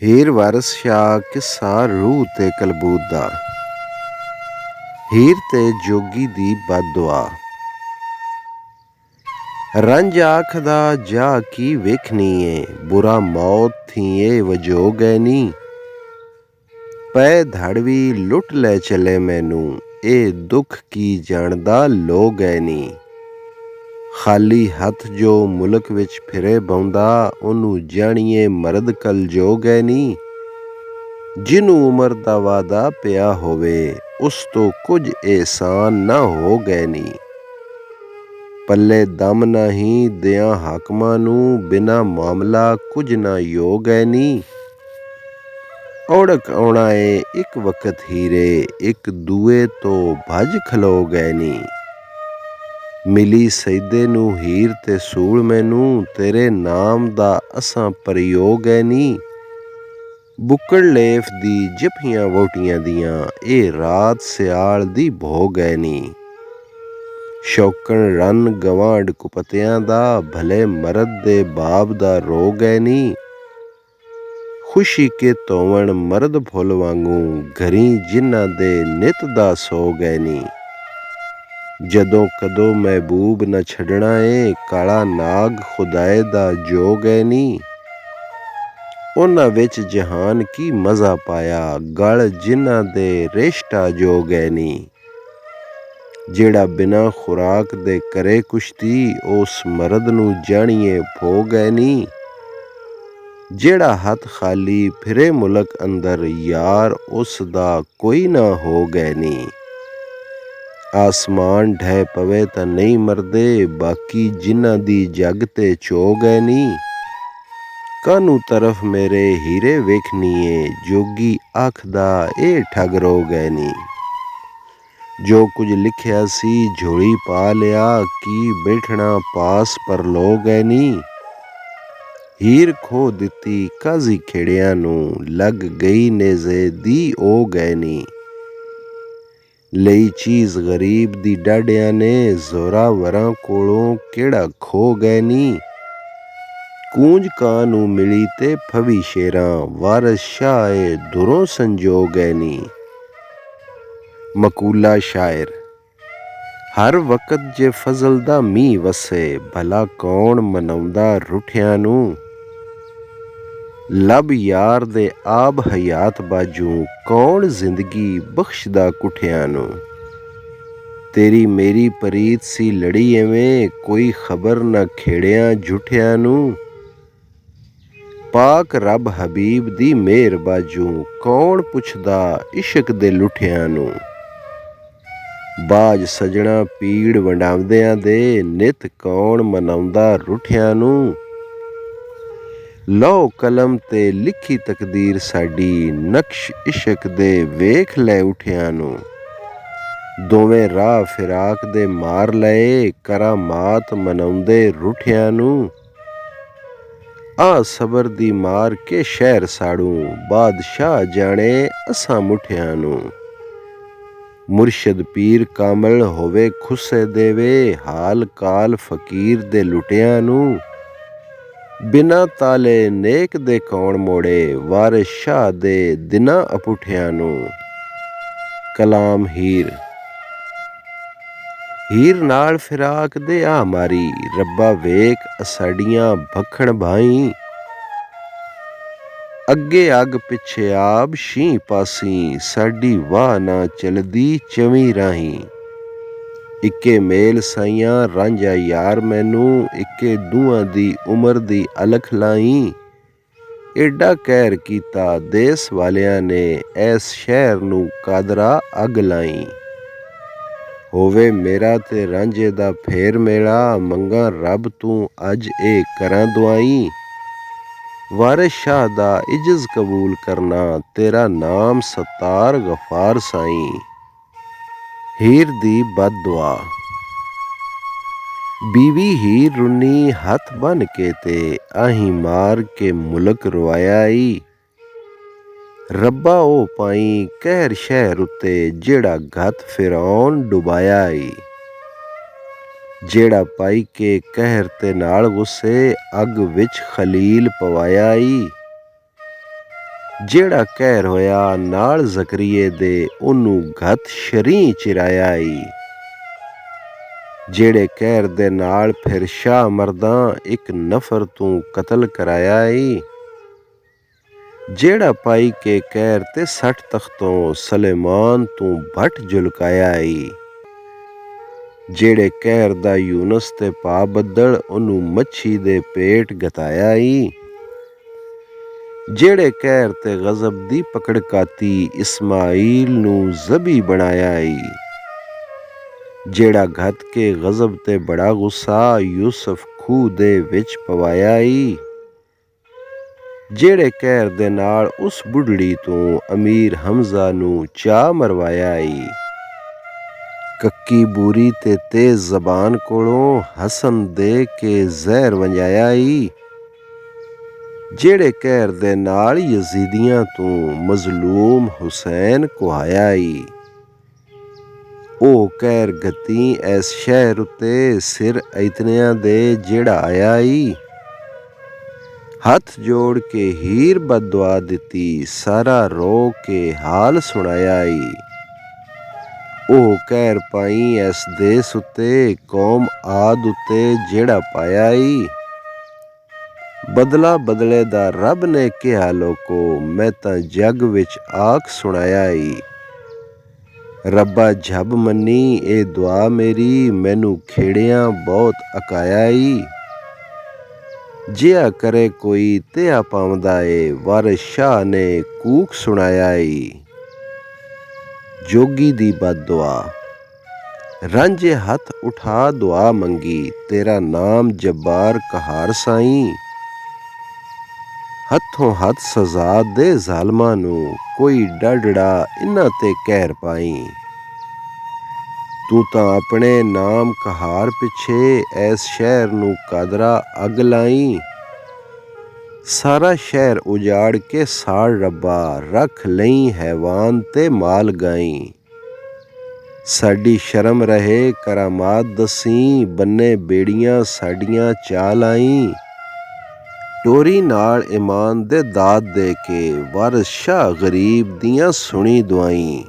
ਹੀਰ ਵਾਰਿਸ ਸ਼ਾਹ ਕਿੱਸਾ ਰੂਹ ਤੇ ਕਲਬੂਤ ਦਾ। ਹੀਰ ਤੇ ਜੋਗੀ ਦੀ ਬਦਦੁਆ। ਰੰਜ ਆਖਦਾ ਜਾ ਕੀ ਵੇਖਣੀ ਏ, ਬੁਰਾ ਮੌਤ ਥੀਏ ਵਜੋ ਗੈਨੀ। ਪੈ ਧੜਵੀ ਲੁੱਟ ਲੈ ਚਲੇ ਮੈਨੂੰ, ਇਹ ਦੁੱਖ ਕੀ ਜਾਣਦਾ ਲੋ ਗੈਨੀ। ਖਾਲੀ ਹੱਥ ਜੋ ਮੁਲਕ ਵਿੱਚ ਫਿਰੇ ਬਾਉਂਦਾ, ਉਹਨੂੰ ਜਾਣੀਏ ਮਰਦ ਕਲ ਜੋ ਗੈਨੀ। ਜਿਹਨੂੰ ਉਮਰ ਦਾ ਵਾਦਾ ਪਿਆ ਹੋਵੇ, ਉਸ ਤੋਂ ਕੁਝ ਇਹਸਾਨ ਨਾ ਹੋ ਗਏ ਨੀ। ਪੱਲੇ ਦਮ ਨਹੀਂ ਦਿਆਂ ਹਾਕਮਾਂ ਨੂੰ, ਬਿਨਾ ਮਾਮਲਾ ਕੁਝ ਨਾ ਯੋ ਗਏ ਨੀ। ਔੜਕ ਆਉਣਾ ਏ ਇੱਕ ਵਕਤ ਹੀਰੇ, ਇੱਕ ਦੂਏ ਤੋਂ ਭੱਜ ਖਲੋ ਗਏ ਨੀ। ਮਿਲੀ ਸੈਦੇ ਨੂੰ ਹੀਰ ਤੇ ਸੂਲ ਮੈਨੂੰ, ਤੇਰੇ ਨਾਮ ਦਾ ਅਸਾਂ ਪਰਿਓ ਗਏ ਨੀ। ਬੁੱਕੜ ਲੇਫ ਦੀ ਜੱਫੀਆਂ ਵਹੁਟੀਆਂ ਦੀਆਂ, ਇਹ ਰਾਤ ਸਿਆਲ ਦੀ ਭੋ ਗਏ ਨੀ। ਸ਼ੌਕਣ ਰਨ ਗਵਾਂਢ ਕੁਪਤਿਆਂ ਦਾ, ਭਲੇ ਮਰਦ ਦੇ ਬਾਪ ਦਾ ਰੋ ਗਏ ਨੀ। ਖੁਸ਼ੀ ਕੇ ਧੋਵਣ ਮਰਦ ਫੁੱਲ ਵਾਂਗੂ, ਘਰੀਂ ਜਿਨ੍ਹਾਂ ਦੇ ਨਿੱਤ ਦਾ ਸੋ ਗਏ ਨੀ। ਜਦੋਂ ਕਦੋਂ ਮਹਿਬੂਬ ਨਾ ਛੱਡਣਾ ਏ, ਕਾਲਾ ਨਾਗ ਖੁਦਾਏ ਦਾ ਜੋ ਗਏ ਨੀ। ਉਹਨਾਂ ਵਿੱਚ ਜਹਾਨ ਕੀ ਮਜ਼ਾ ਪਾਇਆ, ਗਲ ਜਿਨ੍ਹਾਂ ਦੇ ਰੇਸ਼ਟਾ ਜੋ ਗਏ ਨੀ। ਜਿਹੜਾ ਬਿਨਾਂ ਖੁਰਾਕ ਦੇ ਕਰੇ ਕੁਸ਼ਤੀ, ਉਸ ਮਰਦ ਨੂੰ ਜਾਣੀਏ ਭੋ ਗਏ ਨੀ। ਜਿਹੜਾ ਹੱਥ ਖਾਲੀ ਫਿਰੇ ਮੁਲਕ ਅੰਦਰ, ਯਾਰ ਉਸ ਦਾ ਕੋਈ ਨਾ ਹੋ ਗਏ ਨੀ। ਆਸਮਾਨ ਢਹਿ ਪਵੇ ਤਾਂ ਨਹੀਂ ਮਰਦੇ, ਬਾਕੀ ਜਿਨ੍ਹਾਂ ਦੀ ਜੱਗ ਤੇ ਚੋ ਗਏ ਨੀ। ਕਾਹਨੂੰ ਤਰਫ ਮੇਰੇ ਹੀਰੇ ਵੇਖਣੀ ਏ, ਜੋਗੀ ਆਖਦਾ ਇਹ ਠੱਗ ਰੋ ਗਏ ਨੀ। ਜੋ ਕੁਝ ਲਿਖਿਆ ਸੀ ਝੋਲੀ ਪਾ ਲਿਆ, ਕੀ ਬੈਠਣਾ ਪਾਸ ਪਰ ਲੋ ਗਏ ਨੀ। ਹੀਰ ਖੋ ਦਿੱਤੀ ਕਾਜ਼ੀ ਖੇੜਿਆਂ ਨੂੰ, ਲੱਗ ਗਈ ਨੇਜ਼ੇ ਦੀ ਓ ਗਏ ਨੀ। ਲਈ ਚੀਜ਼ ਗਰੀਬ ਦੀ ਡਾਢਿਆਂ ਨੇ, ਜ਼ੋਰਾਵਰਾਂ ਕੋਲੋਂ ਕਿਹੜਾ ਖੋ ਗਏ ਨੀ। ਕੂੰਜ ਕਾਂ ਨੂੰ ਮਿਲੀ ਤੇ ਫਵੀ ਸ਼ੇਰਾਂ, ਵਾਰਿਸ ਸ਼ਾਹ ਏ ਦੁਰੋਂ ਸੰਜੋ ਗਏ ਨੀ। ਮਕੂਲਾ ਸ਼ਾਇਰ। ਹਰ ਵਕਤ ਜੇ ਫਜ਼ਲ ਦਾ ਮੀਂਹ ਵਸੇ, ਭਲਾ ਕੌਣ ਮਨਾਉਂਦਾ ਰੁੱਠਿਆਂ ਨੂੰ। ਲੱਭ ਯਾਰ ਦੇ ਆਬ ਹਯਾਤ ਬਾਝੋਂ, ਕੌਣ ਜ਼ਿੰਦਗੀ ਬਖਸ਼ਦਾ ਕੁੱਠਿਆਂ ਨੂੰ। ਤੇਰੀ ਮੇਰੀ ਪ੍ਰੀਤ ਸੀ ਲੜੀ ਐਵੇਂ, ਕੋਈ ਖ਼ਬਰ ਨਾ ਖੇੜਿਆਂ ਝੂਠਿਆਂ ਨੂੰ। ਪਾਕ ਰੱਬ ਹਬੀਬ ਦੀ ਮਿਹਰ ਬਾਝੋਂ, ਕੌਣ ਪੁੱਛਦਾ ਇਸ਼ਕ ਦੇ ਲੁੱਠਿਆਂ ਨੂੰ। ਬਾਝ ਸਜਣਾ ਪੀੜ ਵੰਡਾਉਂਦਿਆਂ ਦੇ, ਨਿੱਤ ਕੌਣ ਮਨਾਉਂਦਾ ਰੁੱਠਿਆਂ ਨੂੰ। ਲਓ ਕਲਮ ਤੇ ਲਿਖੀ ਤਕਦੀਰ ਸਾਡੀ, ਨਕਸ਼ ਇਸ਼ਕ ਦੇ ਵੇਖ ਲੈ ਉੱਠਿਆਂ ਨੂੰ। ਦੋਵੇਂ ਰਾਹ ਫਿਰਾਕ ਦੇ ਮਾਰ ਲਏ, ਕਰਾਮਾਤ ਮਨਾਉਂਦੇ ਰੁੱਠਿਆਂ ਨੂੰ। ਆ ਸਬਰ ਦੀ ਮਾਰ ਕੇ ਸ਼ਹਿਰ ਸਾੜੂ, ਬਾਦਸ਼ਾਹ ਜਾਣੇ ਅਸਾਂ ਮੁੱਠਿਆਂ ਨੂੰ। ਮੁਰਸ਼ਦ ਪੀਰ ਕਾਮਲ ਹੋਵੇ ਖੁੱਸੇ ਦੇਵੇ, ਹਾਲ ਕਾਲ ਫਕੀਰ ਦੇ ਲੁੱਟਿਆਂ ਨੂੰ। ਬਿਨਾਂ ਤਾਲੇ ਨੇਕ ਦੇ ਕੌਣ ਮੋੜੇ, ਵਾਰਿਸ ਸ਼ਾਹ ਦੇ ਦਿਨਾਂ ਅਪੁੱਠਿਆਂ ਨੂੰ। ਕਲਾਮ ਹੀਰ। ਹੀਰ ਨਾਲ ਫਿਰਾਕ ਦੇ ਆ ਮਾਰੀ, ਰੱਬਾ ਵੇਖ ਅਸਾਡੀਆਂ ਭਖਣ ਭਾਈ। ਅੱਗੇ ਅੱਗ ਪਿੱਛੇ ਆਬ ਸ਼ੀਂ ਪਾਸੀਂ, ਸਾਡੀ ਵਾਹ ਨਾ ਚਲਦੀ ਚਵੀਂ ਰਾਹੀਂ। ਇੱਕੇ ਮੇਲ ਸਾਈਆਂ ਰਾਂਝਾ ਯਾਰ ਮੈਨੂੰ, ਇੱਕੇ ਦੂਆਂ ਦੀ ਉਮਰ ਦੀ ਅਲਖ ਲਾਈ। ਏਡਾ ਕਹਿਰ ਕੀਤਾ ਦੇਸ ਵਾਲਿਆਂ ਨੇ, ਐਸ ਸ਼ਹਿਰ ਨੂੰ ਕਾਦਰਾ ਅੱਗ ਲਾਈ। ਹੋਵੇ ਮੇਰਾ ਤੇ ਰਾਂਝੇ ਦਾ ਫੇਰ ਮੇਲਾ, ਮੰਗਾਂ ਰੱਬ ਤੂੰ ਅੱਜ ਇਹ ਕਰਾਂ ਦੁਆਈ। ਵਾਰਿਸ ਸ਼ਾਹ ਦਾ ਇਜਜ਼ ਕਬੂਲ ਕਰਨਾ, ਤੇਰਾ ਨਾਮ ਸੱਤਾਰ ਗਫਾਰ ਸਾਈਂ। ਹੀਰ ਦੀ ਬਦਦੁਆ। ਬੀਵੀ ਹੀਰ ਰੁੰਨੀ ਹੱਥ ਬੰਨ੍ਹ ਕੇ ਤੇ, ਆਹੀਂ ਮਾਰ ਕੇ ਮੁਲਕ ਰਵਾਇਆ ਈ। ਰੱਬਾ ਉਹ ਪਾਈ ਕਹਿਰ ਸ਼ਹਿਰ ਉੱਤੇ, ਜਿਹੜਾ ਗਤ ਫਿਰੌਨ ਡੁਬਾਇਆ ਈ। ਜਿਹੜਾ ਪਾਈ ਕੇ ਕਹਿਰ ਤੇ ਨਾਲ ਗੁੱਸੇ, ਅੱਗ ਵਿੱਚ ਖਲੀਲ ਪਵਾਇਆ ਈ। ਜਿਹੜਾ ਕਹਿਰ ਹੋਇਆ ਨਾਲ ਜ਼ਕਰੀਏ ਦੇ ਉਹਨੂੰ ਘਤ ਸ਼ਰੀਂ ਚਿਰਾਇਆ ਈ। ਜਿਹੜੇ ਕਹਿਰ ਦੇ ਨਾਲ ਫਿਰ ਸ਼ਾਹ ਮਰਦਾਂ ਇੱਕ ਨਫਰ ਤੂੰ ਕਤਲ ਕਰਾਇਆ ਈ। ਜਿਹੜਾ ਪਾਈ ਕੇ ਕਹਿਰ ਤੇ 60 ਤਖਤੋਂ ਸਲੇਮਾਨ ਤੂੰ ਭੱਟ ਜੁਲਕਾਇਆ ਈ। ਜਿਹੜੇ ਕਹਿਰ ਦਾ ਯੂਨਸ ਤੇ ਪਾ ਬੱਦਲ ਉਹਨੂੰ ਮੱਛੀ ਦੇ ਪੇਟ ਗਤਾਇਆ ਈ। ਜਿਹੜੇ ਕਹਿਰ ਤੇ ਗਜ਼ਬ ਦੀ ਪਕੜ ਕਾਤੀ ਇਸਮਾਈਲ ਨੂੰ ਜ਼ਬੀ ਬਣਾਇਆ ਈ। ਜਿਹੜਾ ਘਤ ਕੇ ਗਜ਼ਬ ਤੇ ਬੜਾ ਗੁੱਸਾ ਯੂਸਫ ਖੂਹ ਦੇ ਵਿੱਚ ਪਵਾਇਆ ਈ। ਜਿਹੜੇ ਕਹਿਰ ਦੇ ਨਾਲ ਉਸ ਬੁੱਢੜੀ ਤੋਂ ਅਮੀਰ ਹਮਜ਼ਾ ਨੂੰ ਚਾਹ ਮਰਵਾਇਆ ਈ। ਕੱਕੀ ਬੂਰੀ ਤੇ ਤੇਜ਼ ਜ਼ਬਾਨ ਕੋਲੋਂ ਹਸਨ ਦੇ ਕੇ ਜ਼ਹਿਰ ਵੰਜਾਇਆ ਈ। ਜਿਹੜੇ ਕਹਿਰ ਦੇ ਨਾਲ ਯਜ਼ੀਦੀਆਂ ਤੋਂ ਮਜ਼ਲੂਮ ਹੁਸੈਨ ਕੁਹਾਇਆ ਈ। ਉਹ ਕਹਿਰ ਗਤੀ ਐਸ ਸ਼ਹਿਰ ਉੱਤੇ ਸਿਰ ਇਤਨਿਆਂ ਦੇ ਜਿਹੜਾ ਆਇਆ ਈ। ਹੱਥ ਜੋੜ ਕੇ ਹੀਰ ਬਦਦੁਆ ਦਿੱਤੀ ਸਾਰਾ ਰੋ ਕੇ ਹਾਲ ਸੁਣਾਇਆ ਈ। ਉਹ ਕਹਿਰ ਪਾਈ ਐਸ ਦੇਸ ਉੱਤੇ ਕੌਮ ਆਦ ਉੱਤੇ ਜਿਹੜਾ ਪਾਇਆ ਈ। ਬਦਲਾ ਬਦਲੇ ਦਾ ਰੱਬ ਨੇ ਕਿਹਾ ਲੋਕੋ ਮੈਂ ਤਾਂ ਜੱਗ ਵਿੱਚ ਆਖ ਸੁਣਾਇਆ ਈ। ਰੱਬਾ ਝੱਬ ਮੰਨੀ ਇਹ ਦੁਆ ਮੇਰੀ ਮੈਨੂੰ ਖੇੜਿਆਂ ਬਹੁਤ ਅਕਾਇਆ ਈ। ਜਿਆ ਕਰੇ ਕੋਈ ਤਿਆ ਪਾਉਂਦਾ ਏ ਵਾਰਿਸ ਸ਼ਾਹ ਨੇ ਕੂਕ ਸੁਣਾਇਆ ਈ। ਜੋਗੀ ਦੀ ਬਦਦੁਆ ਰਾਂਝੇ ਹੱਥ ਉਠਾ ਦੁਆ ਮੰਗੀ ਤੇਰਾ ਨਾਮ ਜੱਬਾਰ ਕਹਾਰ ਸਾਈਂ। ਹੱਥੋਂ ਹੱਥ ਸਜ਼ਾ ਦੇ ਜ਼ਾਲਮਾਂ ਨੂੰ ਕੋਈ ਡਾਢੜਾ ਇਨ੍ਹਾਂ ਤੇ ਕਹਿਰ ਪਾਈ। ਤੂੰ ਤਾਂ ਆਪਣੇ ਨਾਮ ਕਹਾਰ ਪਿੱਛੇ ਐਸ ਸ਼ਹਿਰ ਨੂੰ ਕਾਦਰਾ ਅੱਗ ਲਾਈ। ਸਾਰਾ ਸ਼ਹਿਰ ਉਜਾੜ ਕੇ ਸਾੜ ਰੱਬਾ ਰੱਖ ਲਈ ਹੈਵਾਨ ਤੇ ਮਾਲ ਗਾਈ। ਸਾਡੀ ਸ਼ਰਮ ਰਹੇ ਕਰਾਮਾਤ ਦਸੀਂ ਬੰਨੇ ਬੇੜੀਆਂ ਸਾਡੀਆਂ ਚਾਲ ਆਈ। ਟੋਰੀ ਨਾਲ ਇਮਾਨ ਦੇ ਦਾਤ ਦੇ ਕੇ ਵਾਰਿਸ ਸ਼ਾਹ ਗਰੀਬ ਦੀਆਂ ਸੁਣੀ ਦੁਆਈ।